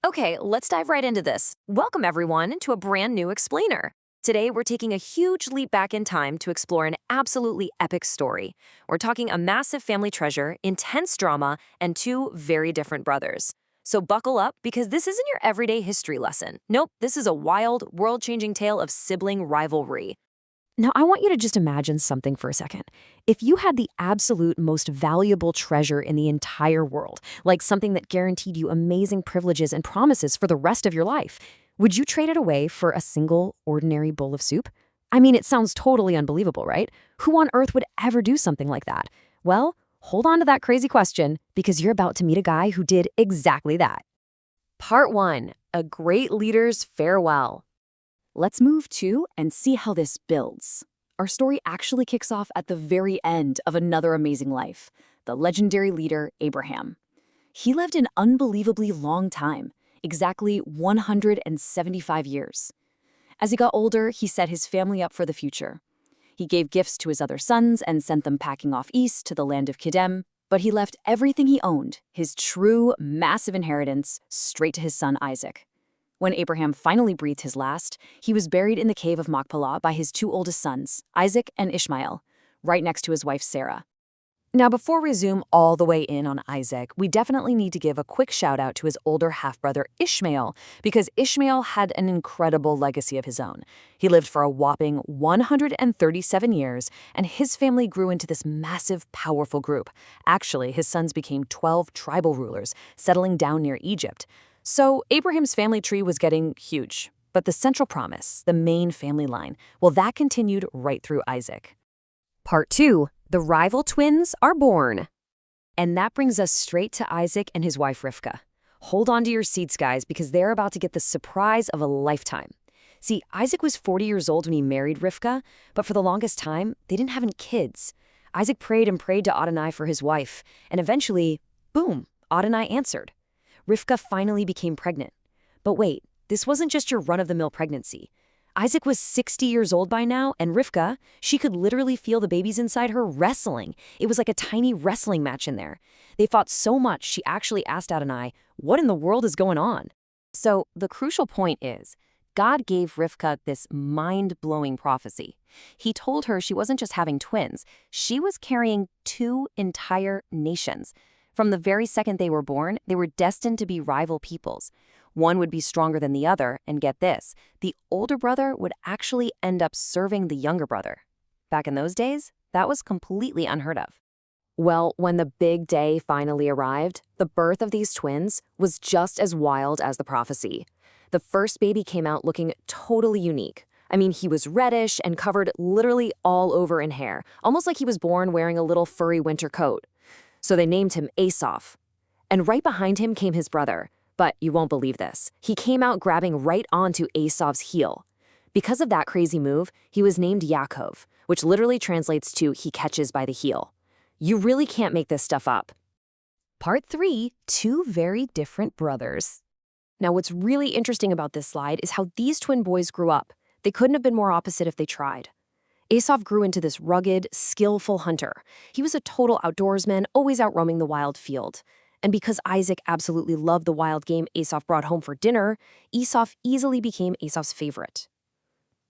Okay, let's dive right into this. Welcome, everyone, to a brand new explainer. Today, we're taking a huge leap back in time to explore an absolutely epic story. We're talking a massive family treasure, intense drama, and two very different brothers. So buckle up, because this isn't your everyday history lesson. Nope, this is a wild, world-changing tale of sibling rivalry. Now, I want you to just imagine something for a second. If you had the absolute most valuable treasure in the entire world, like something that guaranteed you amazing privileges and promises for the rest of your life, would you trade it away for a single, ordinary bowl of soup? I mean, it sounds totally unbelievable, right? Who on earth would ever do something like that? Well, hold on to that crazy question, because you're about to meet a guy who did exactly that. Part 1. A Great Leader's Farewell. Let's move to and see how this builds. Our story actually kicks off at the very end of another amazing life, the legendary leader Abraham. He lived an unbelievably long time, exactly 175 years. As he got older, he set his family up for the future. He gave gifts to his other sons and sent them packing off east to the land of Kedem, but he left everything he owned, his true, massive inheritance, straight to his son Isaac. When Abraham finally breathed his last, he was buried in the cave of Makhpelah by his two oldest sons, Isaac and Ishmael, right next to his wife Sarah. Now, before we zoom all the way in on Isaac, we definitely need to give a quick shout out to his older half-brother Ishmael, because Ishmael had an incredible legacy of his own. He lived for a whopping 137 years, and his family grew into this massive, powerful group. Actually, his sons became 12 tribal rulers, settling down near Egypt. So Abraham's family tree was getting huge. But the central promise, the main family line, well, that continued right through Isaac. Part 2. The rival twins are born. And that brings us straight to Isaac and his wife Rivka. Hold on to your seats, guys, because they're about to get the surprise of a lifetime. See, Isaac was 40 years old when he married Rivka, but for the longest time, they didn't have any kids. Isaac prayed and prayed to Adonai for his wife, and eventually, boom, Adonai answered. Rivka finally became pregnant. But wait, this wasn't just your run-of-the-mill pregnancy. Isaac was 60 years old by now, and Rivka, she could literally feel the babies inside her wrestling. It was like a tiny wrestling match in there. They fought so much, she actually asked Adonai, "What in the world is going on?" So the crucial point is, God gave Rivka this mind-blowing prophecy. He told her she wasn't just having twins, she was carrying two entire nations. From the very second they were born, they were destined to be rival peoples. One would be stronger than the other, and get this, the older brother would actually end up serving the younger brother. Back in those days, that was completely unheard of. Well, when the big day finally arrived, the birth of these twins was just as wild as the prophecy. The first baby came out looking totally unique. I mean, he was reddish and covered literally all over in hair, almost like he was born wearing a little furry winter coat. So they named him Esau. And right behind him came his brother. But you won't believe this. He came out grabbing right onto Esau's heel. Because of that crazy move, he was named Yaakov, which literally translates to he catches by the heel. You really can't make this stuff up. Part 3, two very different brothers. Now, what's really interesting about this slide is how these twin boys grew up. They couldn't have been more opposite if they tried. Esau grew into this rugged, skillful hunter. He was a total outdoorsman, always out roaming the wild field. And because Isaac absolutely loved the wild game Esau brought home for dinner, Esau easily became Esau's favorite.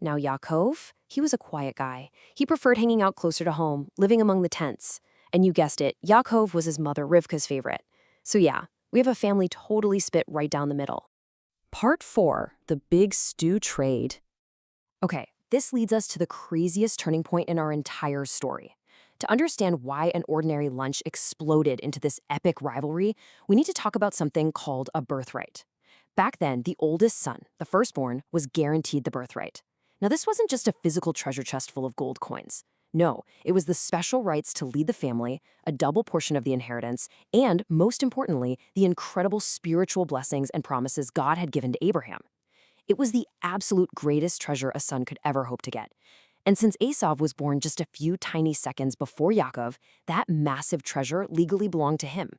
Now Yaakov, he was a quiet guy. He preferred hanging out closer to home, living among the tents. And you guessed it, Yaakov was his mother Rivka's favorite. So yeah, we have a family totally split right down the middle. Part 4, the big stew trade. Okay. This leads us to the craziest turning point in our entire story. To understand why an ordinary lunch exploded into this epic rivalry, we need to talk about something called a birthright. Back then, the oldest son, the firstborn, was guaranteed the birthright. Now, this wasn't just a physical treasure chest full of gold coins. No, it was the special rights to lead the family, a double portion of the inheritance, and, most importantly, the incredible spiritual blessings and promises God had given to Abraham. It was the absolute greatest treasure a son could ever hope to get. And since Esau was born just a few tiny seconds before Yaakov, that massive treasure legally belonged to him.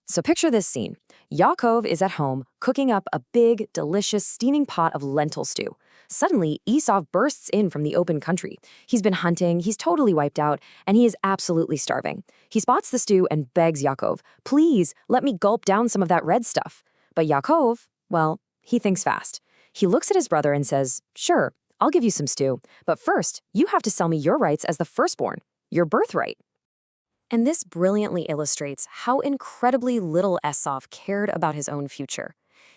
So picture this scene. Yaakov is at home cooking up a big, delicious, steaming pot of lentil stew. Suddenly, Esau bursts in from the open country. He's been hunting, he's totally wiped out, and he is absolutely starving. He spots the stew and begs Yaakov, "Please, let me gulp down some of that red stuff." But Yaakov, Well, he thinks fast. He looks at his brother and says, "Sure, I'll give you some stew, but first, you have to sell me your rights as the firstborn, your birthright." And this brilliantly illustrates how incredibly little Esau cared about his own future.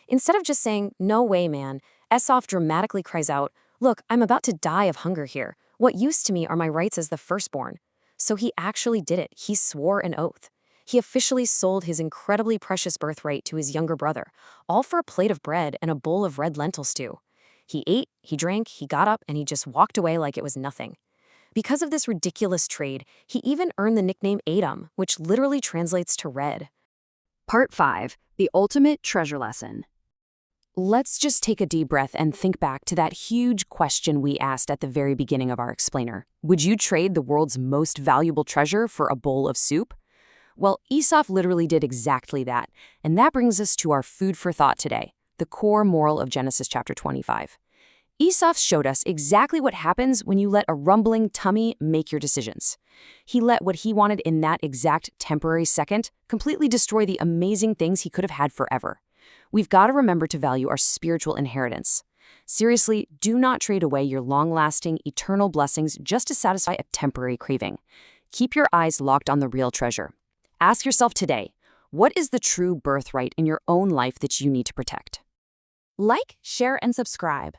Instead of just saying, "No way, man," Esau dramatically cries out, "Look, I'm about to die of hunger here. What use to me are my rights as the firstborn?" So he actually did it. He swore an oath. He officially sold his incredibly precious birthright to his younger brother, all for a plate of bread and a bowl of red lentil stew. He ate, he drank, he got up, and he just walked away like it was nothing. Because of this ridiculous trade, he even earned the nickname Edom, which literally translates to red. Part 5. The Ultimate Treasure Lesson. Let's just take a deep breath and think back to that huge question we asked at the very beginning of our explainer. Would you trade the world's most valuable treasure for a bowl of soup? Well, Esau literally did exactly that, and that brings us to our food for thought today, the core moral of Genesis chapter 25. Esau showed us exactly what happens when you let a rumbling tummy make your decisions. He let what he wanted in that exact temporary second completely destroy the amazing things he could have had forever. We've got to remember to value our spiritual inheritance. Seriously, do not trade away your long-lasting, eternal blessings just to satisfy a temporary craving. Keep your eyes locked on the real treasure. Ask yourself today, what is the true birthright in your own life that you need to protect? Like, share, and subscribe.